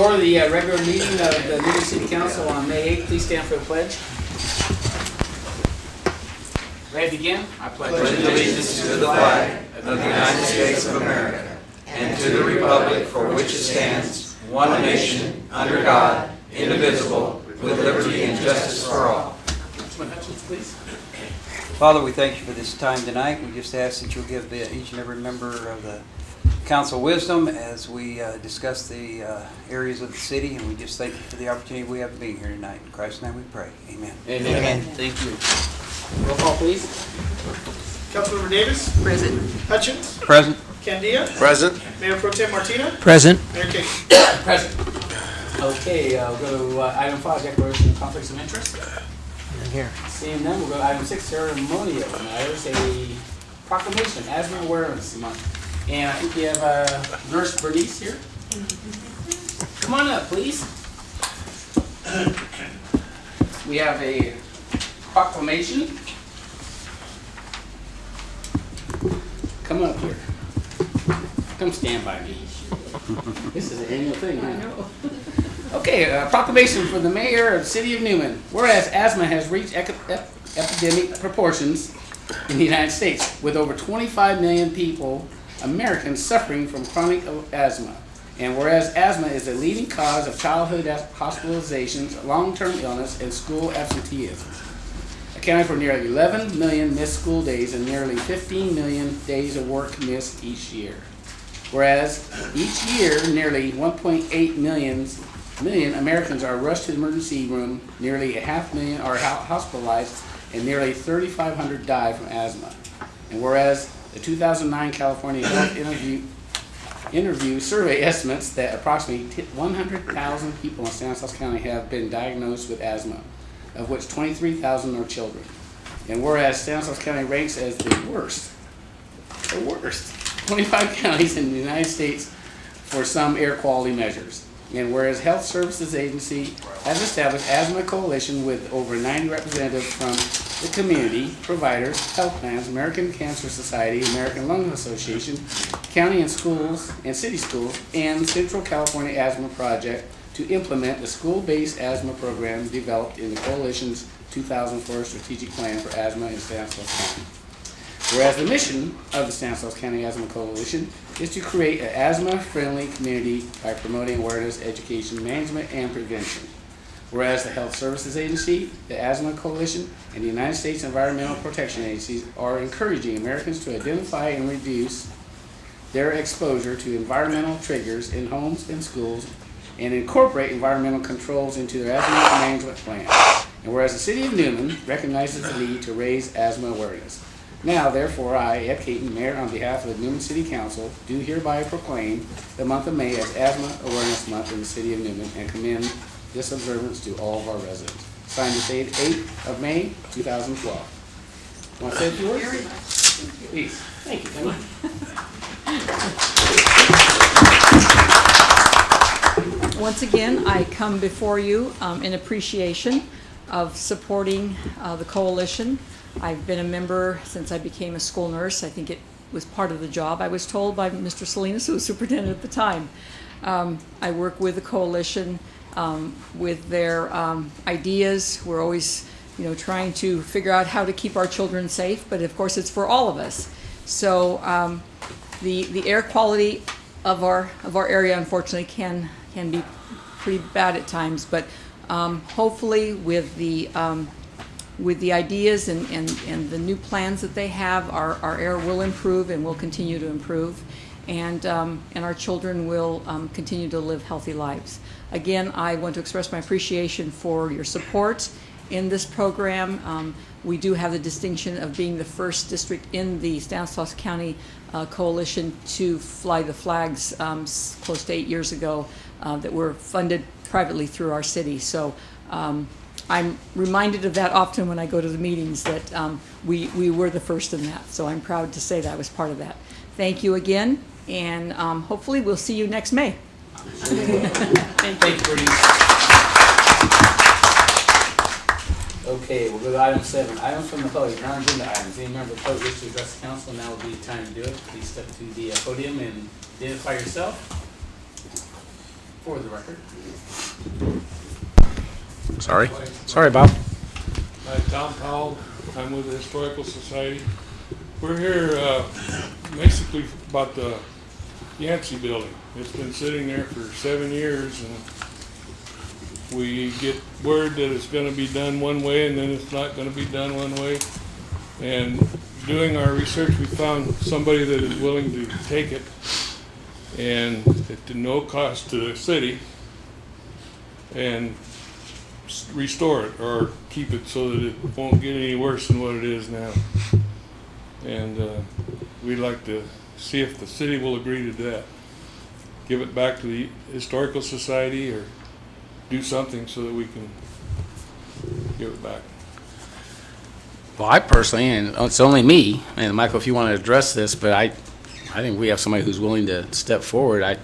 order the regular meeting of the Newman City Council on May 8th. Please stand for the pledge. Ready to begin? I pledge allegiance to the flag of the United States of America and to the republic for which it stands, one nation, under God, indivisible, with liberty and justice for all. Councilman Hutchins, please. Father, we thank you for this time tonight. We just ask that you'll give each and every member of the council wisdom as we discuss the areas of the city, and we just thank you for the opportunity we have to be here tonight. In Christ's name we pray. Amen. Amen. Amen. Thank you. Roll call, please. Councilmember Davis. Present. Hutchins. Present. Candia. Present. Mayor Pro Tem Martina. Present. Mayor King. Present. Okay, we'll go to item 5, declaration of conflicts of interest. Here. Seeing none, we'll go to item 6, ceremonial matters, a proclamation, Asthma Awareness Month. And I think we have Nurse Bernice here. Come on up, please. We have a proclamation. Come up here. Come stand by me. This is an annual thing, I know. Okay, proclamation for the mayor of the city of Newman. Whereas asthma has reached epidemic proportions in the United States, with over 25 million Americans suffering from chronic asthma. And whereas asthma is a leading cause of childhood hospitalizations, long-term illness, and school absenteeism, accounting for nearly 11 million missed school days and nearly 15 million days of work missed each year. Whereas each year, nearly 1.8 million Americans are rushed to the emergency room, nearly 500,000 are hospitalized, and nearly 3,500 die from asthma. And whereas the 2009 California Health Interview Survey estimates that approximately 100,000 people in Stanislaus County have been diagnosed with asthma, of which 23,000 are children. And whereas Stanislaus County ranks as the worst 25 counties in the United States for some air quality measures. And whereas Health Services Agency has established Asthma Coalition with over 90 representatives from the community, providers, health plans, American Cancer Society, American Lung Association, county and schools and city schools, and Central California Asthma Project to implement the school-based asthma program developed in the coalition's 2004 strategic plan for asthma in Stanislaus County. Whereas the mission of the Stanislaus County Asthma Coalition is to create an asthma-friendly community by promoting awareness, education, management, and prevention. Whereas the Health Services Agency, the Asthma Coalition, and the United States Environmental Protection Agencies are encouraging Americans to identify and reduce their exposure to environmental triggers in homes and schools and incorporate environmental controls into their asthma management plan. And whereas the City of Newman recognizes the need to raise asthma awareness. Now, therefore, I, Ed Caton, Mayor, on behalf of the Newman City Council, do hereby proclaim the month of May as Asthma Awareness Month in the City of Newman and commend this observance to all of our residents. Signed this 8th of May, 2012. Want to say a few words? Please. Thank you. Come on. Once again, I come before you in appreciation of supporting the coalition. I've been a member since I became a school nurse. I think it was part of the job, I was told by Mr. Salinas, who was superintendent at the time. I work with the coalition with their ideas. We're always, trying to figure out how to keep our children safe, but of course it's for all of us. So the air quality of our area, unfortunately, can be pretty bad at times, but hopefully with the ideas and the new plans that they have, our air will improve and will continue to improve, and our children will continue to live healthy lives. Again, I want to express my appreciation for your support in this program. We do have the distinction of being the first district in the Stanislaus County Coalition to fly the flags close to 8 years ago that were funded privately through our city. So I'm reminded of that often when I go to the meetings, that we were the first in that. So I'm proud to say that I was part of that. Thank you again, and hopefully we'll see you next May. Thank you, Bernice. Okay, we'll go to item 7. Items from the public, non-agenda items. Any member of the public wish to address the council, now would be the time to do it. Please step to the podium and identify yourself. For the record. Sorry, Bob. Tom Powell, I'm with the Historical Society. We're here basically about the Yancey building. It's been sitting there for 7 years, and we get word that it's going to be done one way and then it's not going to be done one way. And doing our research, we found somebody that is willing to take it, and at no cost to the city, and restore it or keep it so that it won't get any worse than what it is now. And we'd like to see if the city will agree to that. Give it back to the Historical Society or do something so that we can give it back. Well, I personally, and it's only me, and Michael, if you want to address this, but I think we have somebody who's willing to step forward.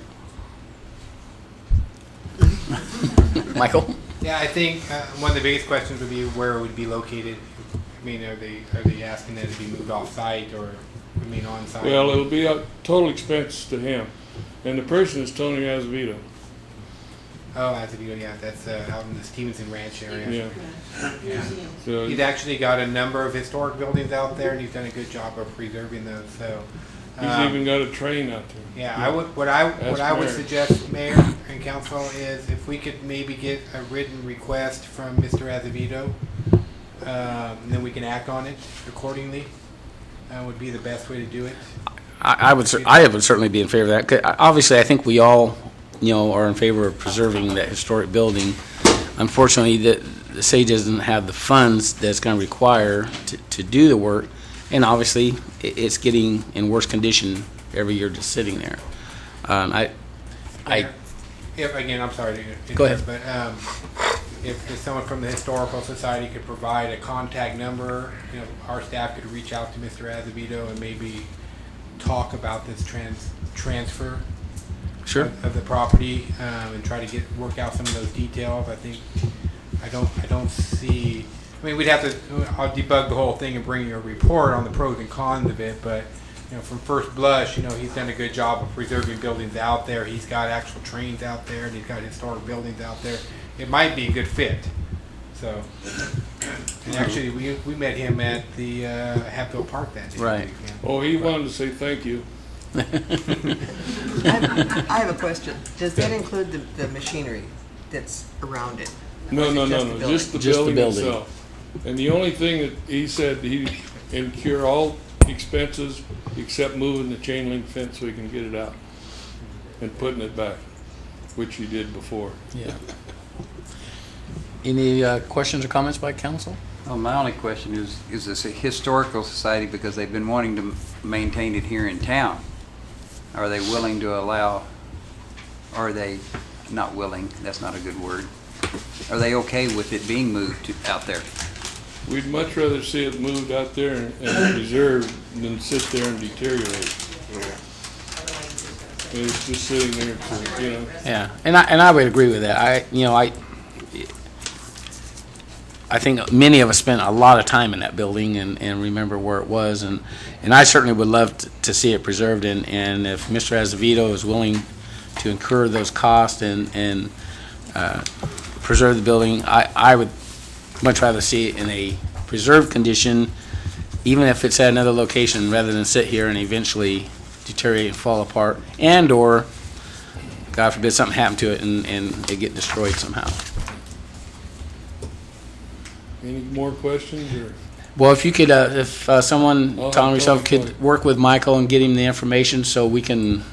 Michael? Yeah, I think one of the biggest questions would be where it would be located. I mean, are they asking that it be moved off site or on site? Well, it'll be a total expense to him, and the person is Tony Azevedo. Oh, Azevedo, yeah, that's out in the Stevenson Ranch area. Yeah. Yeah. So He's actually got a number of historic buildings out there, and he's done a good job of preserving those. So he's even got a train out there. yeah, what I would Mayor. suggest, Mayor and Council, is if we could maybe get a written request from Mr. Azevedo, and then we can act on it accordingly. Would be the best way to do it. I would certainly be in favor of that. 'Cause obviously, I think we all, are in favor of preserving that historic building. Unfortunately, the city doesn't have the funds that's going to require to do the work, and obviously, it's getting in worse condition every year just sitting there. Again, I'm sorry to Go ahead. but if someone from the Historical Society could provide a contact number, our staff could reach out to Mr. Azevedo and maybe talk about this transfer Sure. of the property, and try to work out some of those details. I don't see. I mean, we'd have to. I'll debug the whole thing and bring you a report on the pros and cons of it. But from first blush, he's done a good job of preserving buildings out there. He's got actual trains out there, and he's got historic buildings out there. It might be a good fit. So, and actually, we met him at the Hatfield Park that day. Right. Oh, he wanted to say thank you. I have a question. Does that include the machinery that's around it? No, Or is it just the Just the building building. itself. And the only thing that he said, he'd incur all expenses except moving the chain link fence so he can get it out and putting it back, which he did before. Yeah. Any questions or comments by council? Well, my only question is this a historical society because they've been wanting to maintain it here in town? Are they willing to allow, or are they not willing? That's not a good word. Are they okay with it being moved out there? We'd much rather see it moved out there and preserved than sit there and deteriorate. And it's just sitting there, Yeah, and I would agree with that. I think many of us spent a lot of time in that building and remember where it was, and I certainly would love to see it preserved, and if Mr. Azevedo is willing to incur those costs and preserve the building, I would much rather see it in a preserved condition, even if it's at another location, rather than sit here and eventually deteriorate and fall apart, and or, God forbid, something happened to it and it get destroyed somehow. Any more questions or? Well, if you could, if someone, I'll Tom or have yourself, Tony could work with Michael and get him the information so we can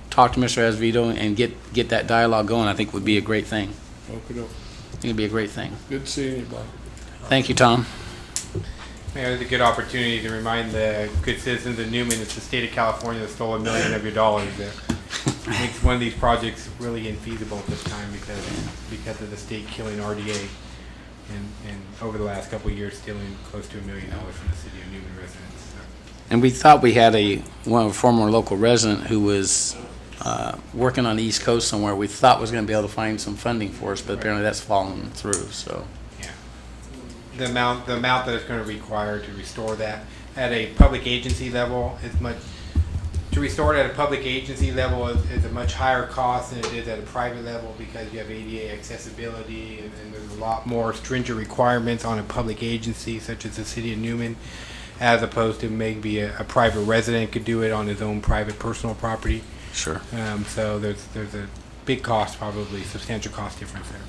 talk to Mr. Azevedo and get that dialogue going, I think would be a great thing. Okey-doke. I think it'd be a great thing. Good seeing you, Bob. Thank you, Tom. Mayor, it's a good opportunity to remind the good citizens of Newman it's the state of California that stole $1 million of your dollars. That makes one of these projects really infeasible at this time because of the state killing RDA and over the last couple of years stealing close to $1 million from the city of Newman residents. So. And we thought we had a former local resident who was working on the East Coast somewhere. We thought was going to be able to find some funding for us, but apparently that's fallen through. So Yeah, the amount that it's going to require to restore that at a public agency level is much. to restore it at a public agency level is a much higher cost than it is at a private level because you have ADA accessibility and there's a lot more stringent requirements on a public agency such as the city of Newman, as opposed to maybe a private resident could do it on his own private personal property. Sure. So there's a big cost, probably substantial cost difference there.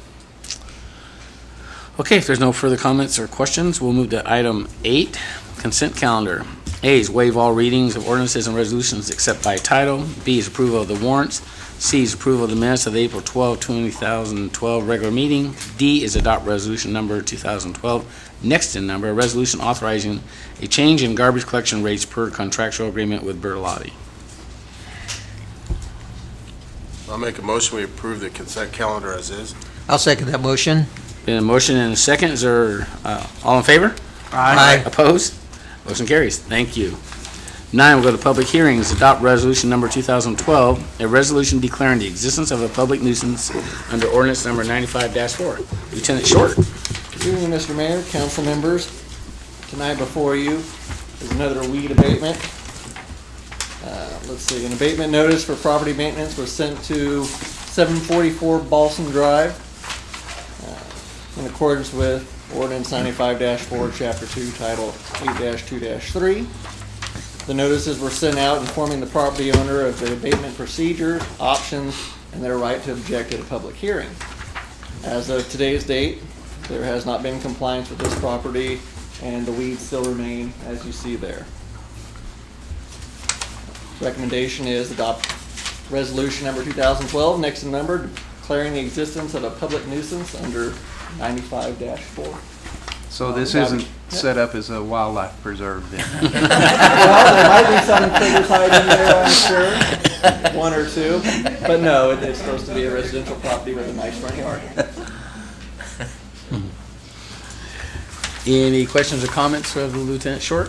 Okay, if there's no further comments or questions, we'll move to item 8, consent calendar. A is waive all readings of ordinances and resolutions except by title. B is approval of the warrants. C is approval of the minutes of the April 12, 2012 regular meeting. D is adopt resolution number 2012, next in number, a resolution authorizing a change in garbage collection rates per contractual agreement with Bertolotti. I'll make a motion, we approve the consent calendar as is. I'll second that motion. Been a motion and a second. Is there, all in favor? Aye. Opposed? Motion carries. Thank you. 9, we'll go to public hearings. Adopt resolution number 2012, a resolution declaring the existence of a public nuisance under ordinance number 95-4. Lieutenant Short. Good evening, Mr. Mayor, council members. Tonight before you is another weed abatement. Let's see, an abatement notice for property maintenance was sent to 744 Balsam Drive in accordance with ordinance 95-4, chapter 2, title 8-2-3. The notices were sent out informing the property owner of the abatement procedures, options, and their right to object at a public hearing. As of today's date, there has not been compliance with this property, and the weeds still remain as you see there. Recommendation is adopt resolution number 2012, next in number, declaring the existence of a public nuisance under 95-4. So this isn't set up as a wildlife preserve then? Well, there might be some critters hiding there, I'm sure, one or two, but no, it's supposed to be a residential property with a nice front yard. Any questions or comments of Lieutenant Short?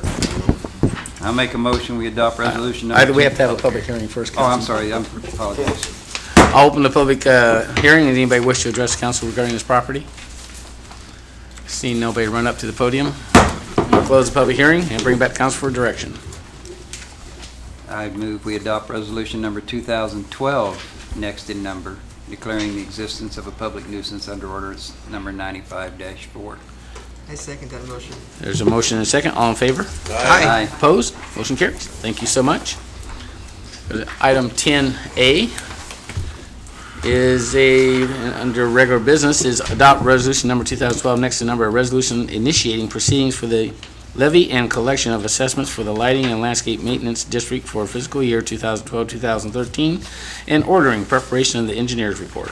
I'll make a motion, we adopt resolution number. We have to have a public hearing first. Oh, I'm Councilman. sorry, I apologize. I'll open the public hearing. Does anybody wish to address the council regarding this property? Seeing nobody run up to the podium, we'll close the public hearing and bring back to council for direction. I move we adopt resolution number 2012, next in number, declaring the existence of a public nuisance under ordinance number 95-4. I second that motion. There's a motion and a second. All in favor? Aye. Opposed? Motion carries. Thank you so much. Item 10A is under regular business, is adopt resolution number 2012, next to number, a resolution initiating proceedings for the levy and collection of assessments for the lighting and landscape maintenance district for fiscal year 2012-2013, and ordering preparation of the engineer's report.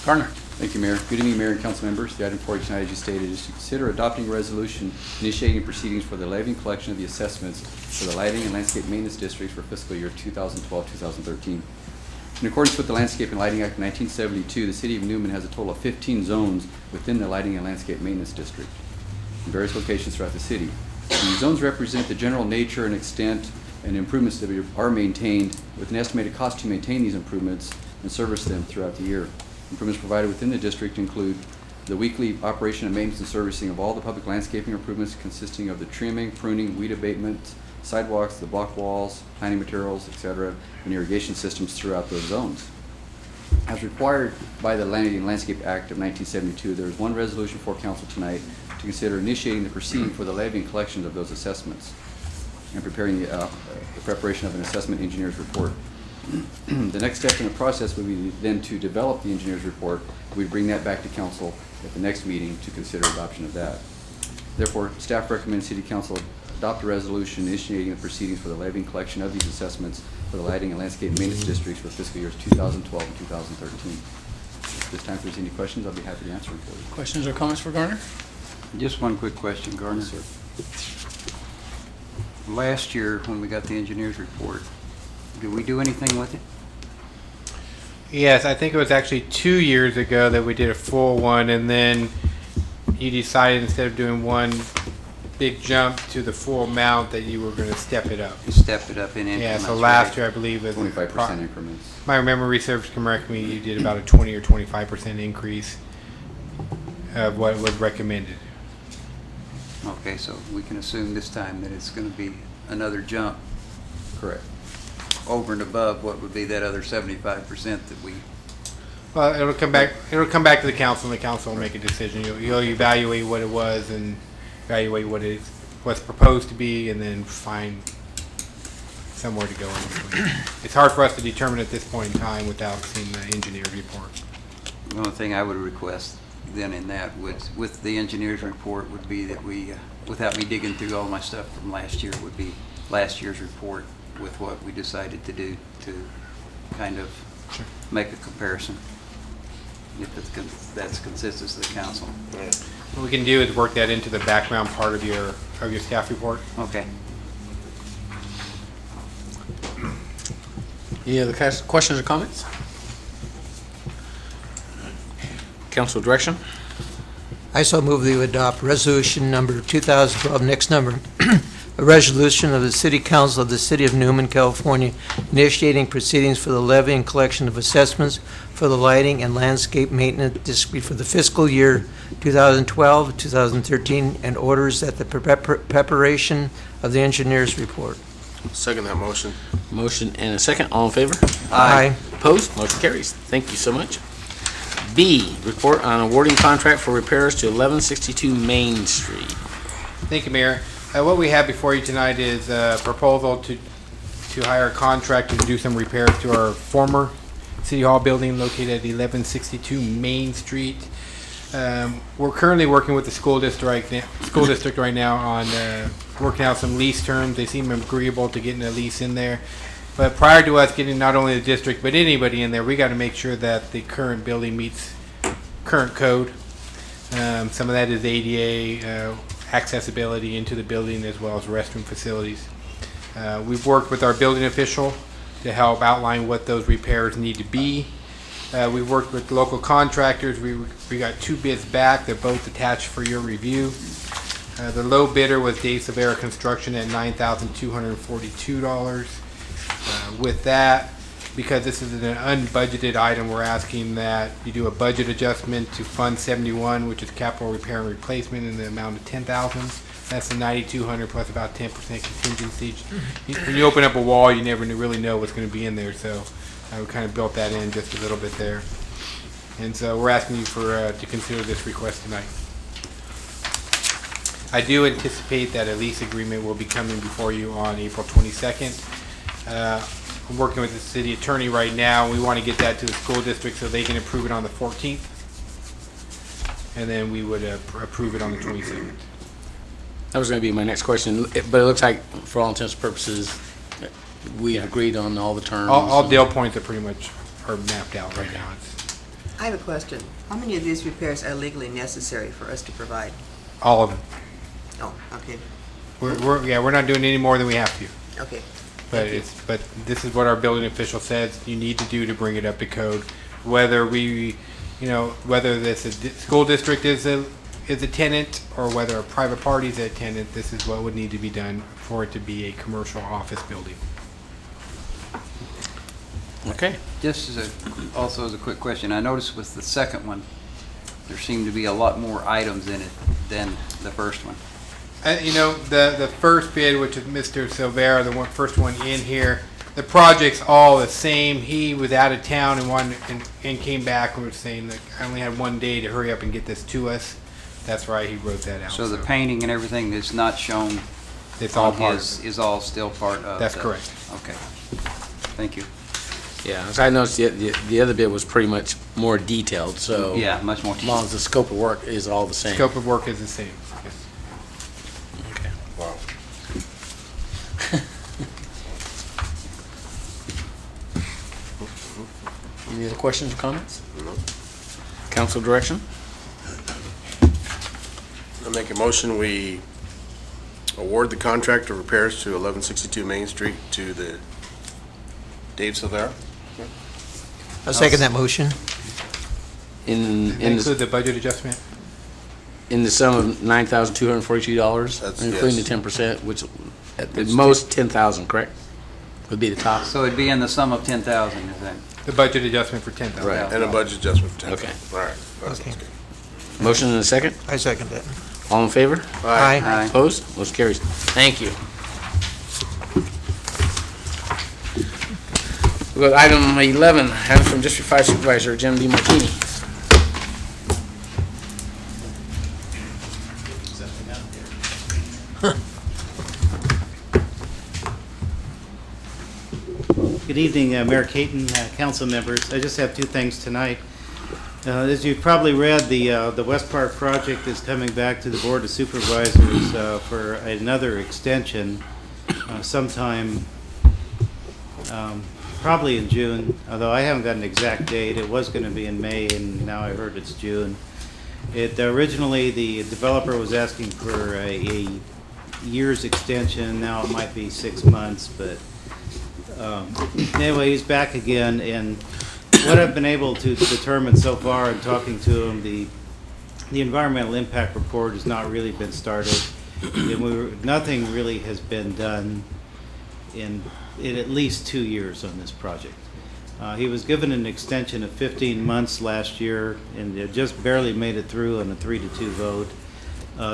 Garner. Thank you, Mayor. Good evening, Mayor and council members. The item for you tonight, as you stated, is to consider adopting a resolution initiating proceedings for the levy and collection of the assessments for the lighting and landscape maintenance districts for fiscal year 2012-2013. In accordance with the Landscape and Lighting Act of 1972, the City of Newman has a total of 15 zones within the Lighting and Landscape Maintenance District in various locations throughout the city. These zones represent the general nature and extent and improvements that are maintained, with an estimated cost to maintain these improvements and service them throughout the year. Improvements provided within the district include the weekly operation and maintenance and servicing of all the public landscaping improvements consisting of the trimming, pruning, weed abatement, sidewalks, the block walls, planting materials, etc., and irrigation systems throughout those zones. As required by the Lighting and Landscape Act of 1972, there is one resolution for council tonight to consider initiating the proceeding for the levy and collection of those assessments and preparing the preparation of an assessment engineer's report. The next step in the process would be then to develop the engineer's report. We'd bring that back to council at the next meeting to consider adoption of that. Therefore, staff recommends City Council adopt a resolution initiating the proceedings for the levy and collection of these assessments for the lighting and landscape maintenance districts for fiscal years 2012 and 2013. This time, if there's any questions, I'll be happy to answer them for you. Questions or comments for Garner? Just one quick question, Garner. Last year, when we got the engineer's report, did we do anything with it? Yes, I think it was actually 2 years ago that we did a full one, and then you decided instead of doing one big jump to the full amount that you were going to step it up. You stepped it up in Yeah, increments. so last right? year I believe was 25% increments. my memory serves correct me. You did about a 20 or 25% increase of what was recommended. Okay, so we can assume this time that it's going to be another jump. Correct. over and above what would be that other 75% that we, Well, it'll come back to the council, and the council will make a decision. You'll evaluate what it was and evaluate what's proposed to be, and then find somewhere to go in between. It's hard for us to determine at this point in time without seeing the engineer's report. the only thing I would request then in that would, with the engineer's report, would be that we, without me digging through all my stuff from last year, would be last year's report with what we decided to do to kind of make a comparison. If that's consistent to the council. What we can do is work that into the background part of your staff report. Okay. Any other questions or comments? Council direction? I so move that you adopt resolution number 2012, next number, a resolution of the City Council of the City of Newman, California, initiating proceedings for the levy and collection of assessments for the lighting and landscape maintenance district for the fiscal year 2012, 2013, and orders that the preparation of the engineer's report. Second that motion. Motion and a second. All in favor? Aye. Opposed? Motion carries. Thank you so much. B, report on awarding contract for repairs to 1162 Main Street. Thank you, Mayor. What we have before you tonight is a proposal to hire a contractor to do some repairs to our former City Hall building located at 1162 Main Street. We're currently working with the school district right now on working out some lease terms. They seem agreeable to getting a lease in there. But prior to us getting not only the district but anybody in there, we got to make sure that the current building meets current code. Some of that is ADA, accessibility into the building, as well as restroom facilities. We've worked with our building official to help outline what those repairs need to be. We've worked with local contractors. We got 2 bids back. They're both attached for your review. The low bidder was Dave Severa Construction at $9,242. With that, because this is an unbudgeted item, we're asking that you do a budget adjustment to Fund 71, which is capital repair and replacement, in the amount of $10,000. That's the $9,200 plus about 10% contingency. When you open up a wall, you never really know what's going to be in there, so we kind of built that in just a little bit there. And so we're asking you to consider this request tonight. I do anticipate that a lease agreement will be coming before you on April 22nd. I'm working with the city attorney right now. We want to get that to the school district so they can approve it on the 14th. And then we would approve it on the 22nd. That was going to be my next question, but it looks like, for all intents and purposes, we agreed on all the terms. All deal points are pretty much mapped out right now. I have a question. How many of these repairs are legally necessary for us to provide? All of them. Oh, okay, We're not doing any more than we have to. okay. But this is what our building official says you need to do to bring it up to code. Whether whether this school district is a tenant or whether a private party is a tenant, this is what would need to be done for it to be a commercial office building. Okay. Just also as a quick question, I noticed with the second one, there seemed to be a lot more items in it than the first one. The first bid, which is Mr. Silvera, the first one in here, the project's all the same. He was out of town and came back and was saying that I only had 1 day to hurry up and get this to us. That's why he wrote that out. So the painting and everything that's not shown it's all on part is all still part of. That's correct. Okay. Thank you. Yeah, as I noticed, the other bid was pretty much more detailed, so. Yeah, much more As long as the scope of work is all the same. Scope of work is the same. Yes. Okay. Wow. Any other questions or comments? No. Council direction? I make a motion, we award the contract of repairs to 1162 Main Street to the Dave Silvera. I'll second that motion. Include the budget adjustment. In the sum of $9,242, That's- including yes. the 10%, which at the most 10,000, correct? Would be the top. So it'd be in the sum of 10,000, is that? The budget adjustment for 10,000. Right. And a budget adjustment for 10. Okay. All right. That Okay. sounds good. Motion and a second. I second that. All in favor? Aye. Aye. Opposed? Motion carries. Thank you. We'll go to item 11, item from District 5 Supervisor Jim DiMartini. Good evening, Mayor Caton, council members. I just have two things tonight. As you've probably read, the West Park project is coming back to the Board of Supervisors for another extension sometime probably in June, although I haven't got an exact date. It was going to be in May, and now I heard it's June. Originally, the developer was asking for a year's extension. Now it might be 6 months, but anyway, he's back again, and what I've been able to determine so far in talking to him, the environmental impact report has not really been started, and nothing really has been done in at least 2 years on this project. He was given an extension of 15 months last year, and it just barely made it through on a 3-2 vote.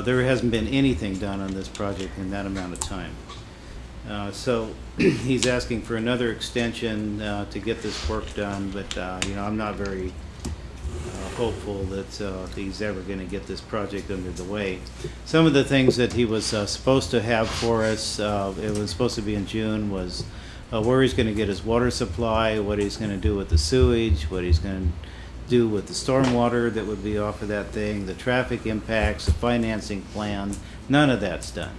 There hasn't been anything done on this project in that amount of time. So he's asking for another extension to get this work done, but I'm not very hopeful that he's ever going to get this project under the way. Some of the things that he was supposed to have for us, it was supposed to be in June, was where he's going to get his water supply, what he's going to do with the sewage, what he's going to do with the stormwater that would be off of that thing, the traffic impacts, the financing plan. None of that's done.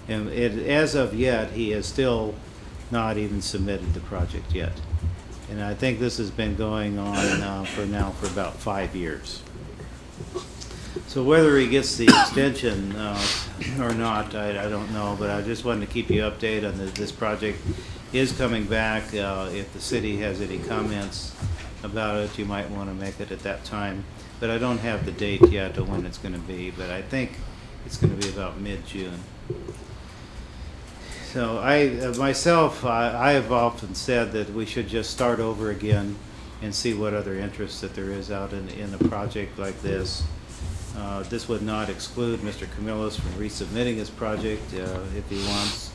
And as of yet, he has still not even submitted the project yet. And I think this has been going on for about 5 years. So whether he gets the extension or not, I don't know, but I just wanted to keep you updated on this project is coming back. If the city has any comments about it, you might want to make it at that time. But I don't have the date yet of when it's going to be, but I think it's going to be about mid-June. So I have often said that we should just start over again and see what other interest that there is out in a project like this. This would not exclude Mr. Camillus from resubmitting his project if he wants.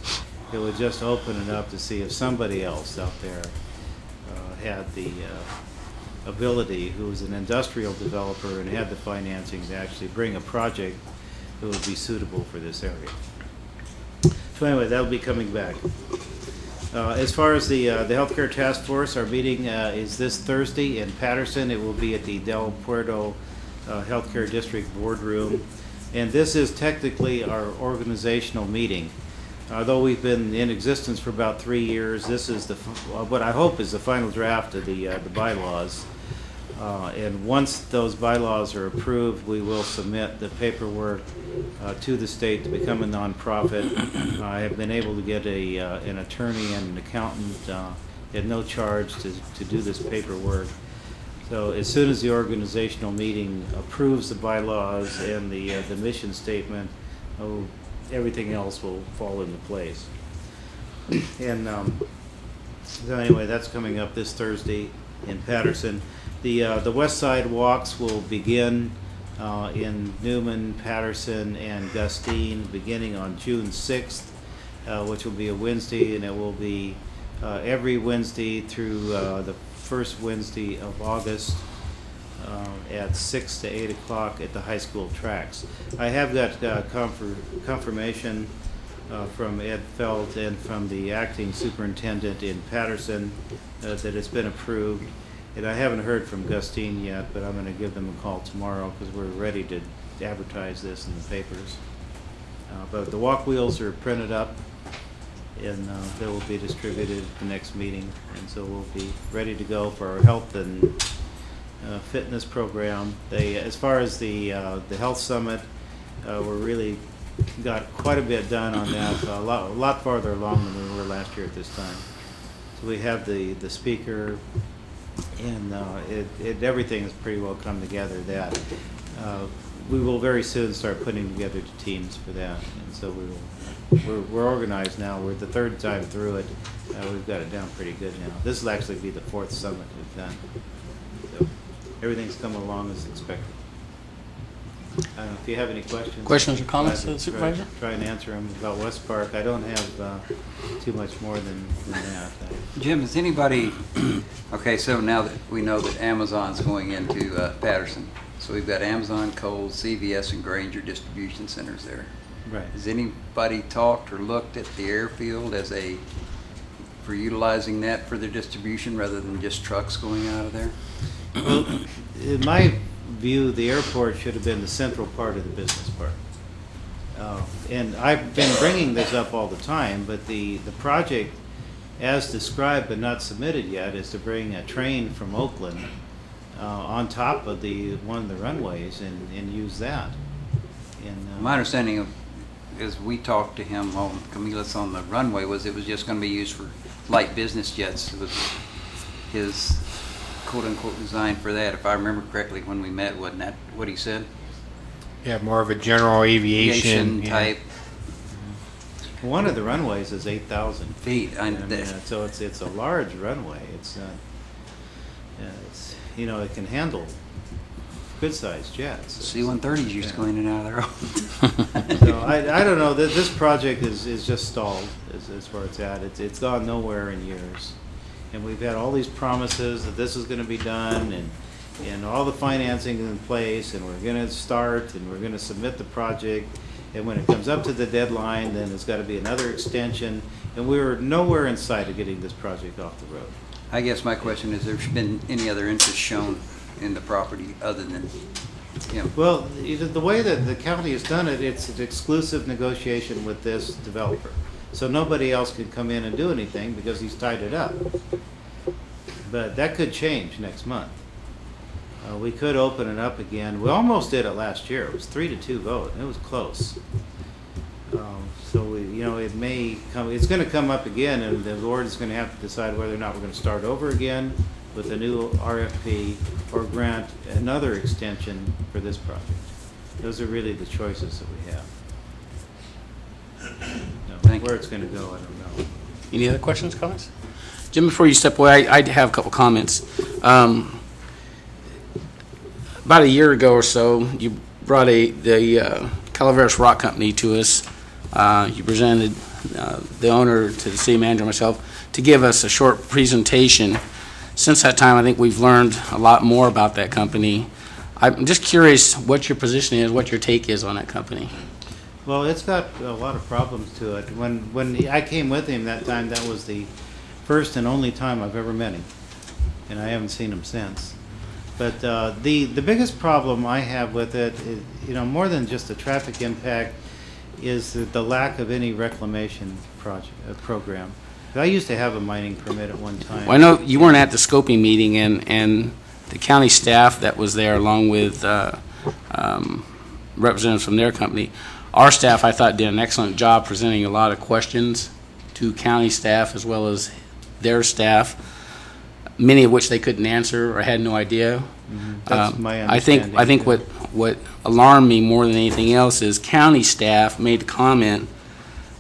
It would just open it up to see if somebody else out there had the ability, who was an industrial developer and had the financing to actually bring a project that would be suitable for this area. So anyway, that'll be coming back. As far as the healthcare task force, our meeting is this Thursday in Patterson. It will be at the Del Puerto Healthcare District Boardroom. And this is technically our organizational meeting. Although we've been in existence for about 3 years, this is what I hope is the final draft of the bylaws. And once those bylaws are approved, we will submit the paperwork to the state to become a nonprofit. I have been able to get an attorney and an accountant at no charge to do this paperwork. So as soon as the organizational meeting approves the bylaws and the mission statement, everything else will fall into place. And so anyway, that's coming up this Thursday in Patterson. The West Side walks will begin in Newman, Patterson, and Gustine beginning on June 6th, which will be a Wednesday, and it will be every Wednesday through the first Wednesday of August at 6 to 8 o'clock at the high school tracks. I have got confirmation from Ed Felt and from the acting superintendent in Patterson that it's been approved. And I haven't heard from Gustine yet, but I'm going to give them a call tomorrow because we're ready to advertise this in the papers. But the walk wheels are printed up, and they will be distributed at the next meeting. And so we'll be ready to go for our health and fitness program. As far as the health summit, we're really got quite a bit done on that, a lot farther along than we were last year at this time. So we have the speaker, and everything has pretty well come together. That we will very soon start putting together the teams for that, and so we're organized now. We're the third time through it. We've got it down pretty good now. This will actually be the fourth summit we've done. So everything's come along as expected. don't know if you have any questions. Questions or comments, Glad to Supervisor? Try and answer them about West Park. I don't have too much more than that. Jim, is anybody, okay, so now that we know that Amazon's going into Patterson, so we've got Amazon, Kohl's, CVS, and Granger distribution centers there. Right. Has anybody talked or looked at the airfield for utilizing that for their distribution rather than just trucks going out of there? Well, in my view, the airport should have been the central part of the business park. And I've been bringing this up all the time, but the project, as described but not submitted yet, is to bring a train from Oakland on top of one of the runways and use that. And, My understanding as we talked to him on Camillus on the runway was it was just going to be used for light business jets. It was his quote-unquote design for that, if I remember correctly when we met. Wasn't that what he said? Yeah, more of a general aviation type. one of the runways is 8,000 feet. So it's a large runway. It's it can handle good-sized jets. C-130s used to go in and out of there. So I don't know. This project is just stalled as where it's at. It's gone nowhere in years. And we've had all these promises that this is going to be done and all the financing is in place and we're going to start and we're going to submit the project. And when it comes up to the deadline, then it's got to be another extension. And we're nowhere in sight of getting this project off the road. I guess my question is, there's been any other interest shown in the property other than him? Well, the way that the county has done it, it's an exclusive negotiation with this developer. So nobody else can come in and do anything because he's tied it up. But that could change next month. We could open it up again. We almost did it last year. It was 3-2 vote. It was close. So it may come. It's going to come up again, and the board is going to have to decide whether or not we're going to start over again with a new RFP or grant another extension for this project. Those are really the choices that we have. Where it's going to go, I don't know. Any other questions, comments? Jim, before you step away, I have a couple comments. About a year ago or so, you brought the Calaveras Rock Company to us. You presented the owner to the city manager and myself to give us a short presentation. Since that time, I think we've learned a lot more about that company. I'm just curious what your position is, what your take is on that company. Well, it's got a lot of problems to it. When I came with him that time, that was the first and only time I've ever met him, and I haven't seen him since. But the biggest problem I have with it, is, more than just the traffic impact, is the lack of any reclamation program. I used to have a mining permit at one time. Well, I know you weren't at the scoping meeting, and the county staff that was there, along with representatives from their company, our staff, I thought, did an excellent job presenting a lot of questions to county staff as well as their staff, many of which they couldn't answer or had no idea. Mm-hmm. That's my understanding. I think what alarmed me more than anything else is county staff made the comment,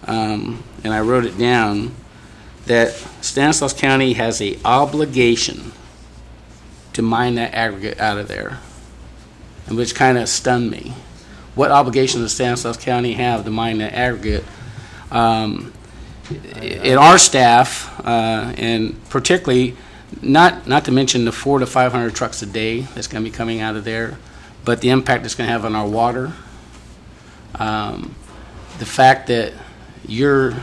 and I wrote it down, that Stanislaus County has an obligation to mine that aggregate out of there, and which kind of stunned me. What obligation does Stanislaus County have to mine that aggregate? In our staff, and particularly, not to mention the 400 to 500 trucks a day that's going to be coming out of there, but the impact it's going to have on our water. The fact that you're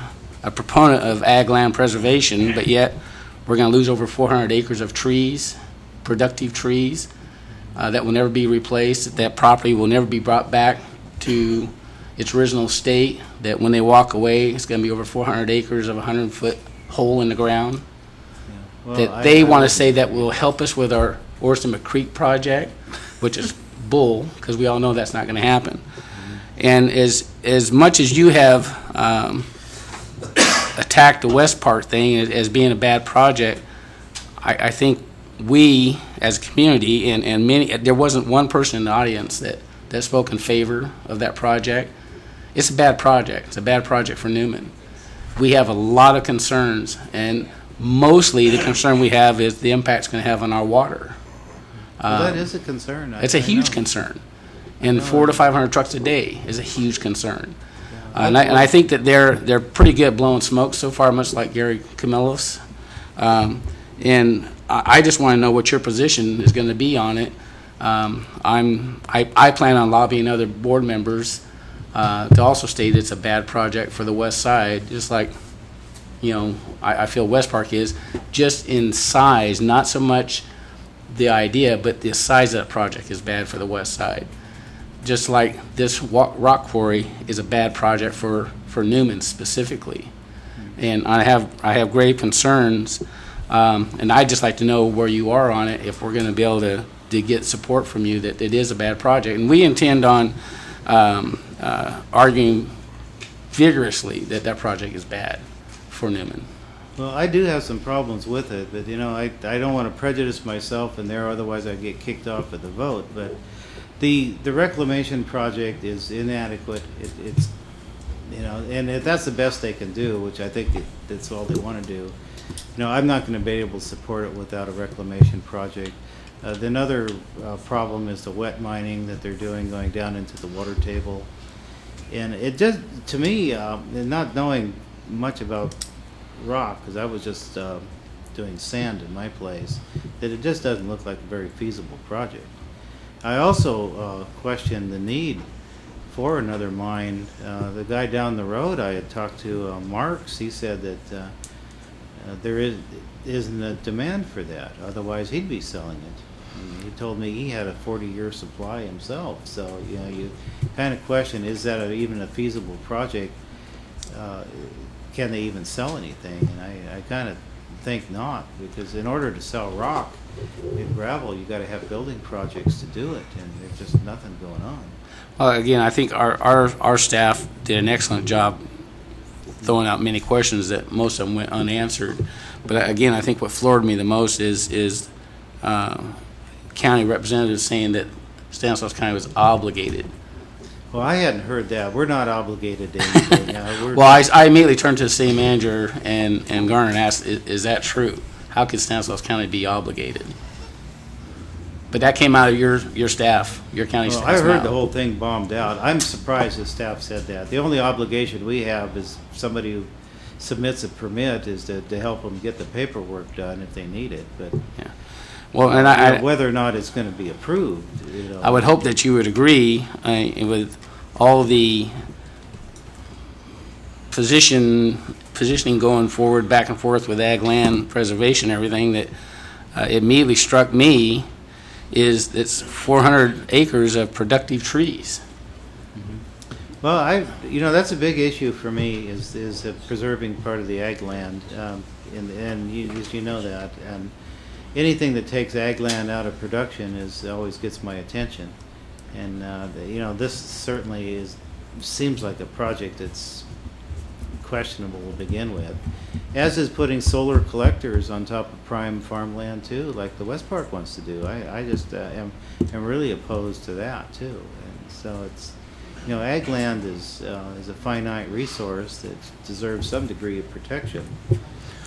a proponent of ag land preservation, but yet we're going to lose over 400 acres of trees, productive trees, that will never be replaced, that property will never be brought back to its original state, that when they walk away, it's going to be over 400 acres of a 100-foot hole in the ground. Yeah. Well, that they want to say that will help us with our Orstama Creek project, which is bull, because we all know that's not going to happen. Mm-hmm. And as much as you have attacked the West Park thing as being a bad project, I think we as a community and many, there wasn't one person in the audience that spoke in favor of that project. It's a bad project. It's a bad project for Newman. We have a lot of concerns, and mostly the concern we have is the impact it's going to have on our water. Well, that is a concern. It's a huge concern. And 400 to 500 trucks a day is a huge concern. And I think that they're pretty good at blowing smoke so far, much like Gary Camillus. And I just want to know what your position is going to be on it. I plan on lobbying other board members to also state it's a bad project for the west side, just like, I feel West Park is, just in size, not so much the idea, but the size of that project is bad for the west side. Just like this rock quarry is a bad project for Newman specifically. And I have grave concerns, and I'd just like to know where you are on it, if we're going to be able to get support from you that it is a bad project. And we intend on arguing vigorously that project is bad for Newman. Well, I do have some problems with it, but I don't want to prejudice myself in there, otherwise I'd get kicked off of the vote. But the reclamation project is inadequate. It's and if that's the best they can do, which I think that's all they want to do. I'm not going to be able to support it without a reclamation project. The another problem is the wet mining that they're doing, going down into the water table. And it just, to me, and not knowing much about rock, because I was just doing sand in my place, that it just doesn't look like a very feasible project. I also question the need for another mine. The guy down the road I had talked to, Marks, he said that there isn't a demand for that, otherwise he'd be selling it. He told me he had a 40-year supply himself, so you kind of question, is that even a feasible project? Can they even sell anything? And I kind of think not, because in order to sell rock and gravel, you got to have building projects to do it, and there's just nothing going on. Well, again, I think our staff did an excellent job throwing out many questions that most of them went unanswered. But again, I think what floored me the most is county representatives saying that Stanislaus County was obligated. Well, I hadn't heard that. We're not obligated to anything. Well, I immediately turned to the city manager and Garner and asked, is that true? How could Stanislaus County be obligated? But that came out of your staff, your county staff. I heard the whole thing bombed out. I'm surprised the staff said that. The only obligation we have is somebody who submits a permit is to help them get the paperwork done if they need it. But yeah. Well, and whether or not it's going to be approved, I would hope that you would agree with all the positioning going forward, back and forth with ag land preservation, everything that immediately struck me is it's 400 acres of productive trees. Well, that's a big issue for me is preserving part of the ag land, and you know that, and anything that takes ag land out of production always gets my attention, and this certainly seems like a project that's questionable to begin with, as is putting solar collectors on top of prime farmland too, like the West Park wants to do. I just am really opposed to that too, and so it's ag land is a finite resource that deserves some degree of protection.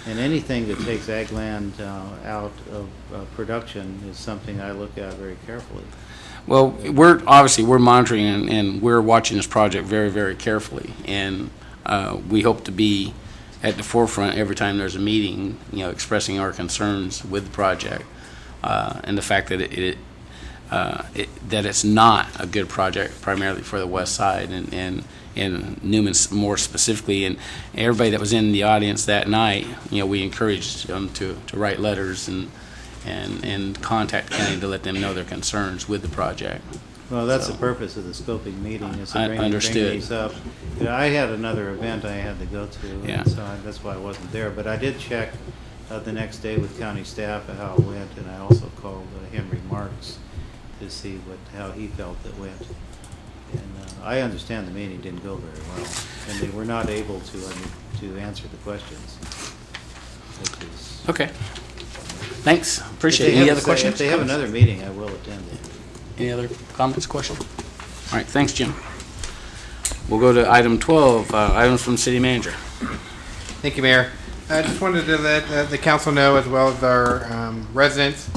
And anything that takes ag land out of production is something I look at very carefully. Well, we're monitoring and we're watching this project very, very carefully, and we hope to be at the forefront every time there's a meeting, expressing our concerns with the project and the fact that that it's not a good project primarily for the west side and Newman more specifically, and everybody that was in the audience that night, we encouraged them to write letters and contact the county to let them know their concerns with the project. Well, that's the purpose of the scoping meeting, is to bring these up. I had another event I had to go to, and so that's why I wasn't there. But I did check the next day with county staff at how it went, and I also called Henry Marks to see how he felt it went. And I understand the meeting didn't go very well, and they were not able to answer the questions. Okay. Thanks. Appreciate it. Any other questions? If they have another meeting, I will attend it. Any other comments, questions? All right. Thanks, Jim. We'll go to item 12, items from the city manager. Thank you, Mayor. I just wanted to let the council know, as well as our residents,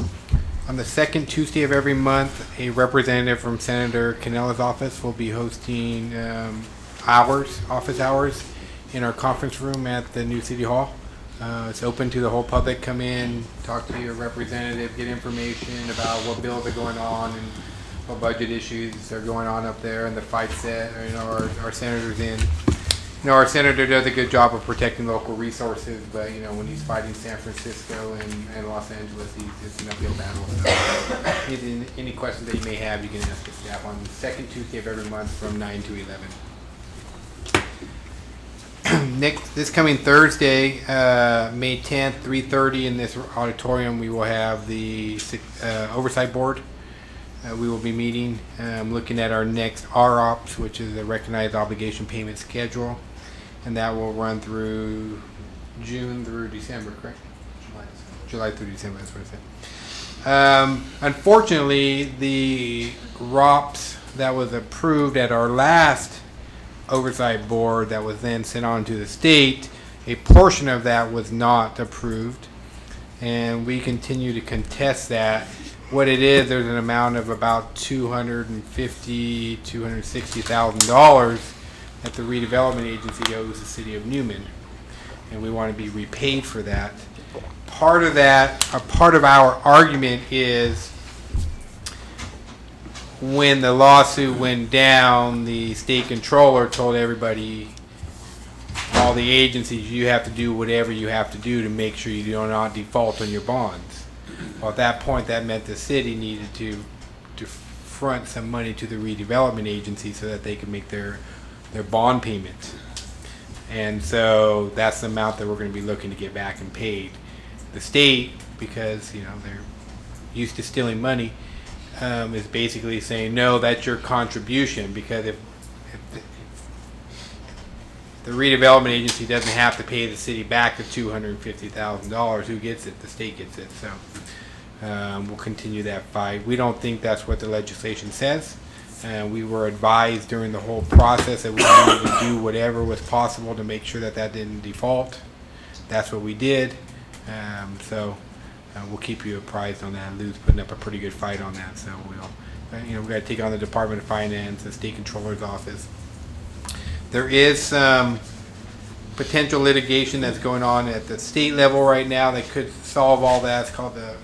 On the second Tuesday of every month, a representative from Senator Canella's office will be hosting office hours, in our conference room at the new City Hall. It's open to the whole public. Come in, talk to your representative, get information about what bills are going on and what budget issues are going on up there, and the fights that our senators in. Our senator does a good job of protecting local resources, but when he's fighting San Francisco and Los Angeles, it's an uphill battle. So, any questions that you may have, you can ask the staff on the second Tuesday of every month from 9 to 11. This coming Thursday, May 10th, 3:30 in this auditorium, we will have the Oversight Board. We will be meeting, looking at our next ROPS, which is a Recognized Obligation Payment Schedule, and that will run through June through December, correct? July through December, that's what I said. Unfortunately, the ROPS that was approved at our last Oversight Board that was then sent on to the state, a portion of that was not approved, and we continue to contest that. What it is, there's an amount of about $260,000 that the redevelopment agency owes the city of Newman, and we want to be repaid for that. Part of our argument is when the lawsuit went down, the state controller told everybody, all the agencies, you have to do whatever you have to do to make sure you do not default on your bonds. Well, at that point, that meant the city needed to front some money to the redevelopment agency so that they could make their bond payments. And so that's the amount that we're going to be looking to get back and paid. The state, because they're used to stealing money, is basically saying, no, that's your contribution, because if the redevelopment agency doesn't have to pay the city back the $250,000, who gets it? The state gets it. So we'll continue that fight. We don't think that's what the legislation says. We were advised during the whole process that we needed to do whatever was possible to make sure that didn't default. That's what we did. So we'll keep you apprised on that. Lou's putting up a pretty good fight on that. So we've got to take on the Department of Finance, the State Controller's Office. There is some potential litigation that's going on at the state level right now that could solve all that. It's called the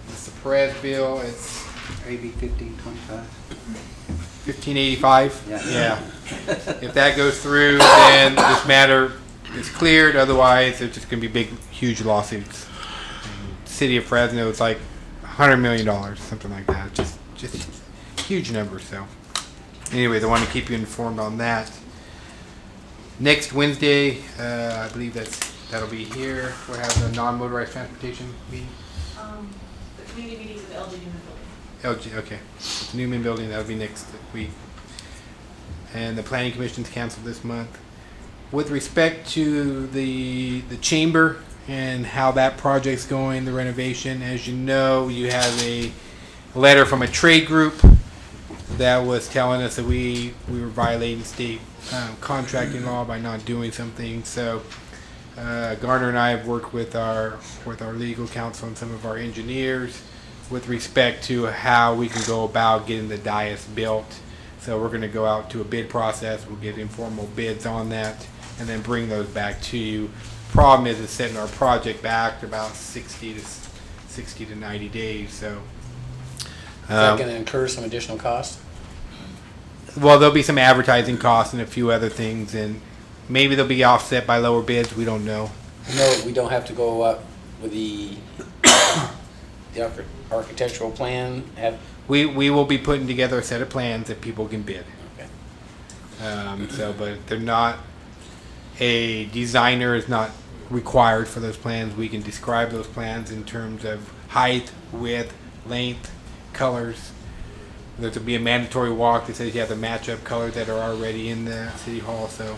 Perez bill. It's AB 1525. 1585. Yeah. If that goes through, then this matter is cleared. Otherwise, it's just going to be big, huge lawsuits. And City of Fresno, it's like $100 million, something like that. Just huge numbers. So, anyways, I want to keep you informed on that. Next Wednesday, I believe that'll be here. We'll have the non-motorized transportation meeting. The community meetings at the LG Newman building. LG, okay. The Newman building, that'll be next week. And the Planning Commission's canceled this month. With respect to the chamber and how that project's going, the renovation, as you know, you have a letter from a trade group that was telling us that we were violating state contracting law by not doing something. So Garner and I have worked with our legal counsel and some of our engineers with respect to how we can go about getting the dais built. So we're going to go out to a bid process. We'll get informal bids on that and then bring those back to you. Problem is it's setting our project back about 60 to 90 days. So Is that going to incur some additional cost? well, there'll be some advertising costs and a few other things, and maybe they'll be offset by lower bids. We don't know. No, we don't have to go up with the architectural plan. We will be putting together a set of plans that people can bid. Okay. But they're not. A designer is not required for those plans. We can describe those plans in terms of height, width, length, colors. There's to be a mandatory walk that says you have to match up colors that are already in the city hall. So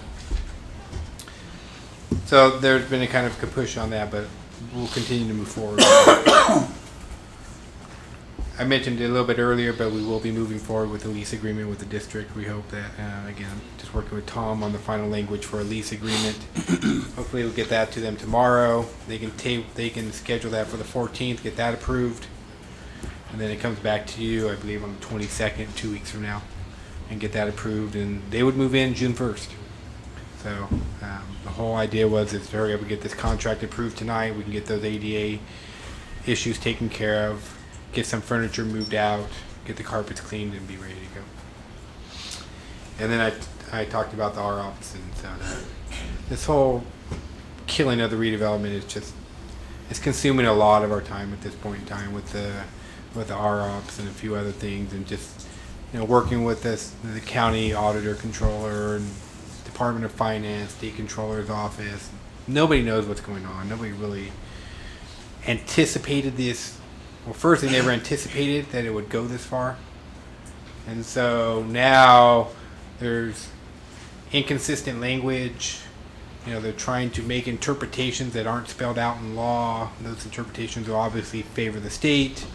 there's been a kind of push on that, but we'll continue to move forward. I mentioned it a little bit earlier, but we will be moving forward with the lease agreement with the district. We hope that, again, just working with Tom on the final language for a lease agreement. Hopefully we'll get that to them tomorrow. They can schedule that for the 14th, get that approved. and then it comes back to you, I believe, on the 22nd, 2 weeks from now, and get that approved, and they would move in June 1st. So the whole idea was is to hurry up and get this contract approved tonight. We can get those ADA issues taken care of, get some furniture moved out, get the carpets cleaned, and be ready to go. And then I talked about the ROPS, and so this whole killing of the redevelopment is just, it's consuming a lot of our time at this point in time with the ROPS and a few other things, and just working with the county auditor, controller, and Department of Finance, State Controller's office. Nobody knows what's going on. Nobody really anticipated this. Well, first, they never anticipated that it would go this far. And so now there's inconsistent language. They're trying to make interpretations that aren't spelled out in law. Those interpretations will obviously favor the state.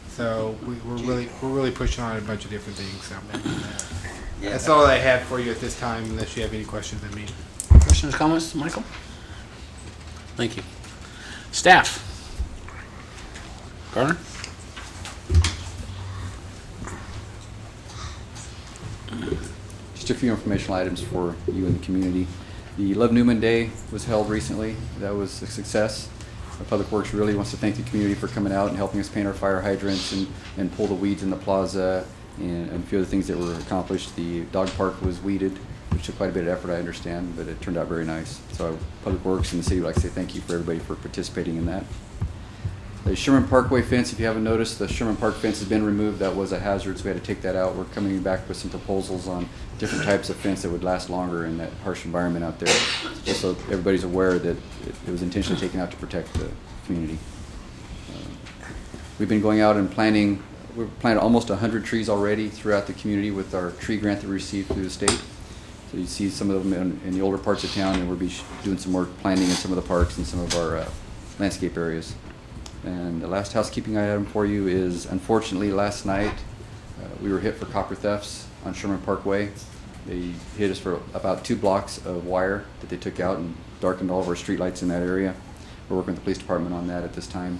So we're really pushing on a bunch of different things. So that's all I had for you at this time, unless you have any questions of me. Questions, comments, Michael? Thank you. Staff? Garner? Just a few informational items for you and the community. The Love Newman Day was held recently. That was a success. Public Works really wants to thank the community for coming out and helping us paint our fire hydrants and pull the weeds in the plaza, and a few other things that were accomplished. The dog park was weeded, which took quite a bit of effort, I understand, but it turned out very nice. So Public Works and the city would like to say thank you for everybody for participating in that. The Sherman Parkway fence, if you haven't noticed, the Sherman Park fence has been removed. That was a hazard, so we had to take that out. We're coming back with some proposals on different types of fence that would last longer in that harsh environment out there, just so everybody's aware that it was intentionally taken out to protect the community. We've been going out and planting. We've planted almost 100 trees already throughout the community with our tree grant that we received through the state. So you see some of them in the older parts of town, and we'll be doing some more planting in some of the parks and some of our landscape areas. And the last housekeeping item for you is, unfortunately, last night we were hit for copper thefts on Sherman Parkway. They hit us for about 2 blocks of wire that they took out and darkened all of our streetlights in that area. We're working with the police department on that at this time.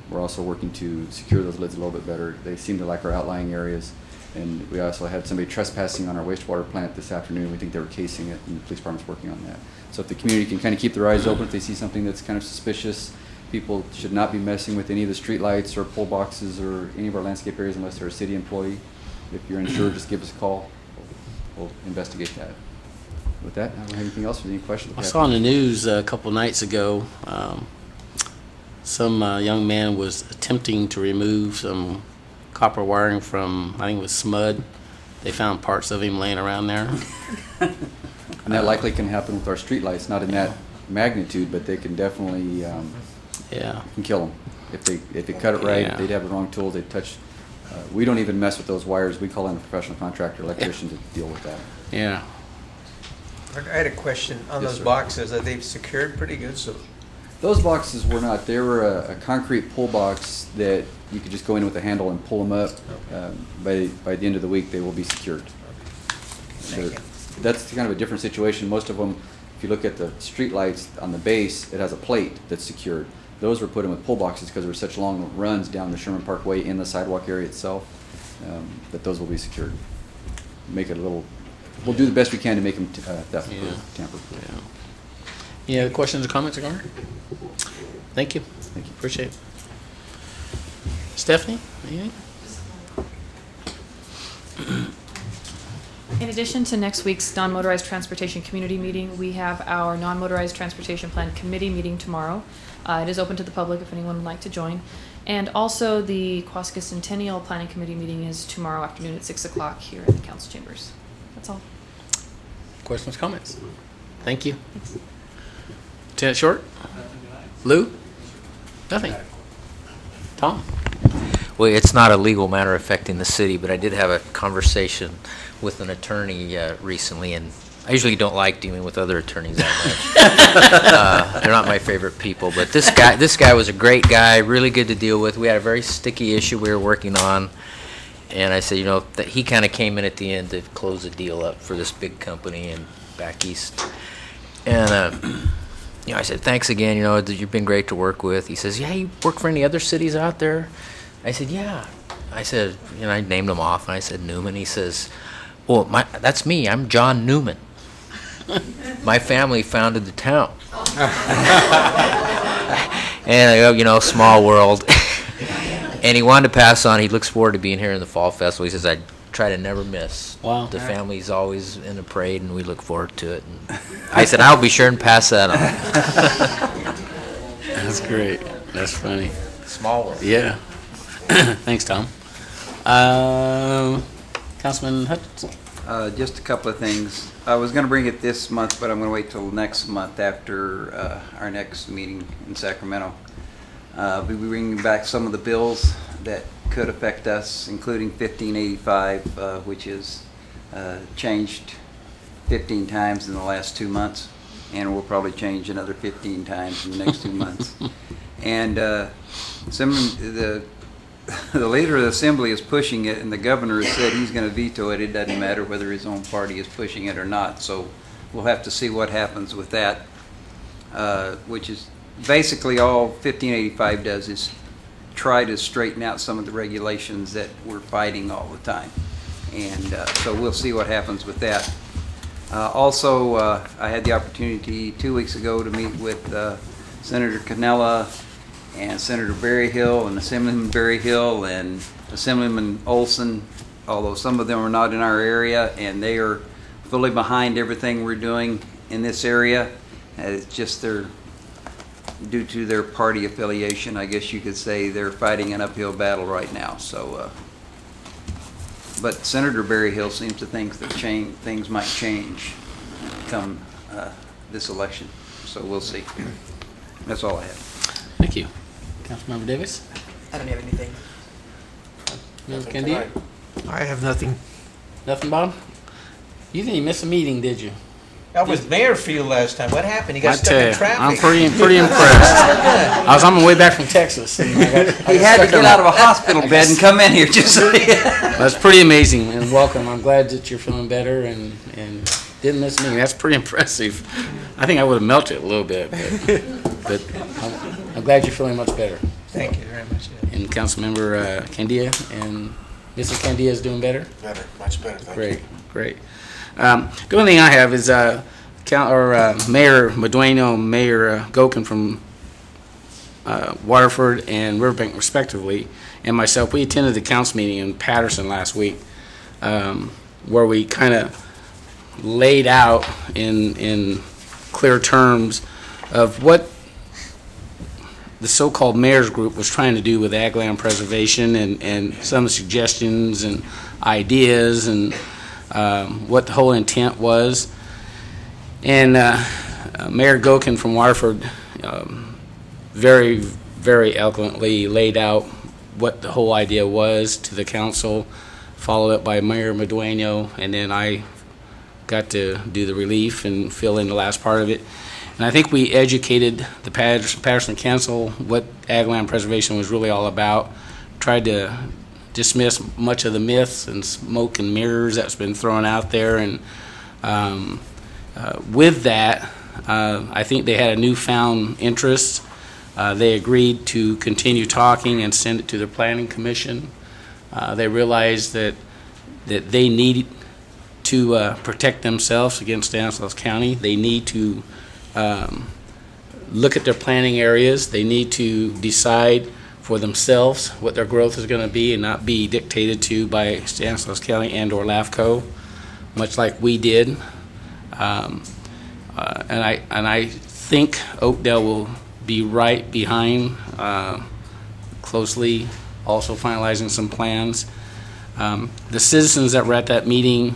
We're also working to secure those lids a little bit better. They seem to like our outlying areas. And we also had somebody trespassing on our wastewater plant this afternoon. We think they were casing it, and the police department's working on that. So if the community can kind of keep their eyes open, if they see something that's kind of suspicious, people should not be messing with any of the street lights or pole boxes or any of our landscape areas unless they're a city employee. If you're insured, just give us a call. We'll investigate that. With that, I don't have anything else. Any questions? I saw in the news a couple nights ago, some young man was attempting to remove some copper wiring from, I think it was SMUD. They found parts of him laying around there. And that likely can happen with our streetlights, not in that magnitude, but they can definitely can kill them if they cut it right. Yeah. If they'd have the wrong tools, they'd touch. We don't even mess with those wires. We call in a professional contractor, electrician, to deal with that. Yeah. I had a question on Yes, those sir. boxes. Are they secured pretty good? So Those boxes were not. They were a concrete pull box that you could just go in with a handle and pull them up. By the end of the week, they will be secured. So that's kind of a different situation. Most of them, if you look at the street lights on the base, it has a plate that's secured. Those were put in with pull boxes because there were such long runs down the Sherman Parkway in the sidewalk area itself that those will be secured. Make it a little. We'll do the best we can to make them theft-proof, tamper-proof. Yeah. Any other questions or comments, Garner? Thank you. Thank you. Appreciate it. Stephanie, anything? In addition to next week's non-motorized transportation community meeting, we have our non-motorized transportation plan committee meeting tomorrow. It is open to the public if anyone would like to join. And also the Quasica Centennial Planning Committee meeting is tomorrow afternoon at 6 o'clock here in the council chambers. That's all. Questions, comments? Thank you. Lieutenant Short? Lou? Nothing. Tom? Well, it's not a legal matter affecting the city, but I did have a conversation with an attorney recently, and I usually don't like dealing with other attorneys that much. They're not my favorite people, but this guy was a great guy, really good to deal with. We had a very sticky issue we were working on, and I said, that he kind of came in at the end to close the deal up for this big company and back east. And I said, thanks again, you've been great to work with. He says, yeah, you work for any other cities out there? I said, yeah. I said, I named him off, and I said, Newman. He says, well, that's me. I'm John Newman. My family founded the town. And I go, small world. And he wanted to pass on. He looks forward to being here in the Fall Festival. He says, I try to never miss. Wow. The family's always in the parade, and we look forward to it. And I said, I'll be sure and pass that on. That's great. That's funny. Small world. Yeah. Thanks, Tom. Councilman Hutchinson? Just a couple of things. I was going to bring it this month, but I'm going to wait till next month after our next meeting in Sacramento. We'll be bringing back some of the bills that could affect us, including 1585, which is changed 15 times in the last 2 months, and will probably change another 15 times in the next 2 months. And the leader of the assembly is pushing it, and the governor has said he's going to veto it. It doesn't matter whether his own party is pushing it or not. So we'll have to see what happens with that, which is basically all 1585 does is try to straighten out some of the regulations that we're fighting all the time. And so we'll see what happens with that. Also, I had the opportunity 2 weeks ago to meet with Senator Cannella and Senator Berryhill and Assemblyman Berryhill and Assemblyman Olson, although some of them are not in our area, and they are fully behind everything we're doing in this area. It's just due to their party affiliation, I guess you could say they're fighting an uphill battle right now. So, but Senator Berryhill seems to think that things might change come this election. So we'll see. That's all I have. Thank you. Councilmember Davis? I don't have anything. Member Candia? I have nothing. Nothing, Bob? You didn't miss a meeting, did you? I was Mayorfield last time. What happened? You got I stuck tell in you, traffic. I'm pretty impressed. I was on my way back from Texas. And I got He had to get out of a hospital bed and come in here just so That's pretty amazing, and welcome. I'm glad that you're feeling better and didn't miss a meeting. That's pretty impressive. I think I would have melted a little bit, but I'm glad you're feeling much better. Thank you very much. Yeah. And Councilmember Candia and Mrs. Candia is doing better? Better, much better, thank you. Great. The only thing I have is Mayor Medueno, Mayor Gokin from Waterford and Riverbank respectively, and myself, we attended the council meeting in Patterson last week, where we kind of laid out in clear terms of what the so-called mayor's group was trying to do with ag land preservation and some suggestions and ideas and what the whole intent was. And Mayor Gokin from Waterford very, very eloquently laid out what the whole idea was to the council, followed up by Mayor Medueno, and then I got to do the relief and fill in the last part of it. And I think we educated the Patterson Council what ag land preservation was really all about, tried to dismiss much of the myths and smoke and mirrors that's been thrown out there. And with that, I think they had a newfound interest. They agreed to continue talking and send it to the Planning Commission. They realized that they need to protect themselves against Stanislaus County. They need to look at their planning areas. They need to decide for themselves what their growth is going to be and not be dictated to by Stanislaus County and or LAFCO, much like we did. And I think Oakdale will be right behind, closely also finalizing some plans. The citizens that were at that meeting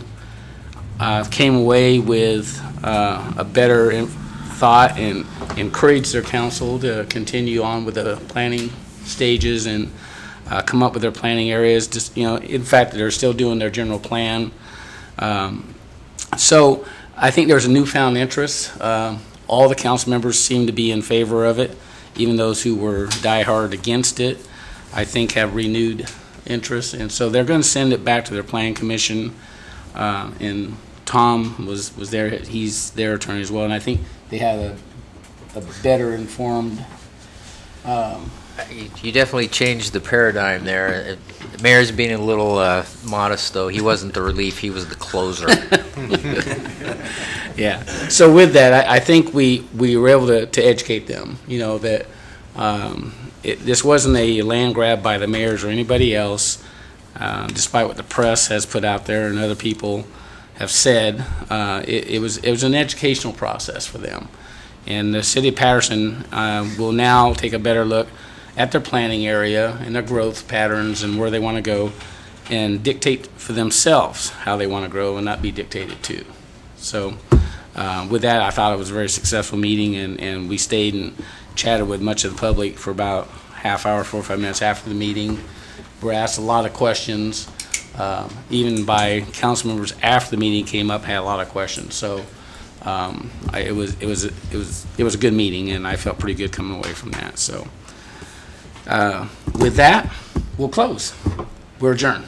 came away with a better thought and encouraged their council to continue on with the planning stages and come up with their planning areas. Just, in fact, they're still doing their general plan. So I think there's a newfound interest. All the council members seem to be in favor of it, even those who were diehard against it, I think have renewed interest. And so they're going to send it back to their planning commission. And Tom was there. He's their attorney as well. And I think they have a better informed You definitely changed the paradigm there. The mayor's being a little modest, though. He wasn't the relief, he was the closer. Yeah. So with that, I think we were able to educate them, that this wasn't a land grab by the mayors or anybody else, despite what the press has put out there and other people have said. It was an educational process for them. And the city of Patterson will now take a better look at their planning area and their growth patterns and where they want to go and dictate for themselves how they want to grow and not be dictated to. So with that, I thought it was a very successful meeting, and we stayed and chatted with much of the public for about half hour, 45 minutes after the meeting. We were asked a lot of questions, even by council members after the meeting came up, had a lot of questions. So it was a good meeting, and I felt pretty good coming away from that. So with that, we'll close. We're adjourned.